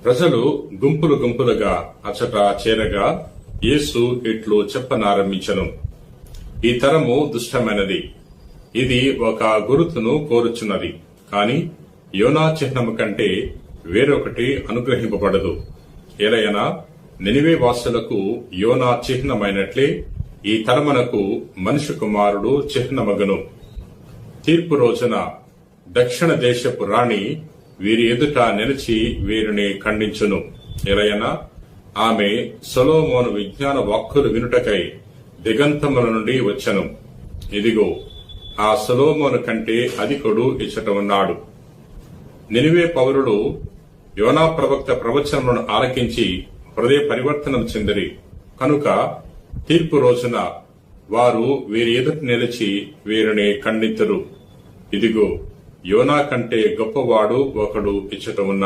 ప్రజలు గుంపులు గుంపులుగా అచట చేరగా యేసు ఇట్లు చెప్పనారంభించెను. ఈ తరము దుష్టమైనది, ఇది ఒక గురుతును కోరుచున్నది, కాని యోనా చిహ్నము కంటే వేరొకటి అనుగ్రహింపబడదు. ఏలయనా నినివే వాసులకు యోనా చిహ్నమైనట్లే ఈ తరమునకు మనుష్య కుమారుడు చిహ్నమగును. తీర్పు రోజున దక్షిణ దేశపు రాణి వీరి ఎదుట నిలిచి వీరిని ఖండించును. ఏలయనా ఆమె సొలొమోను విజ్ఞాన వాక్కులు వినుటకై దిగంతముల నుండి వచ్చెను. ఇదిగో ఆ సొలొమోను కంటే అధికుడు ఇచ్చట ఉన్నాడు. నినివే పౌరులు యోనా ప్రవక్త ప్రవచనములను ఆలకించి హృదయ పరివర్తనం చెందిరి కనుక తీర్పు రోజున వారు వీరి ఎదుట నిలిచి వీరిని ఖండింతురు. ఇదిగో యోనా కంటే గొప్పవాడు ఒకడు ఇచ్చట ఉన్నాడు.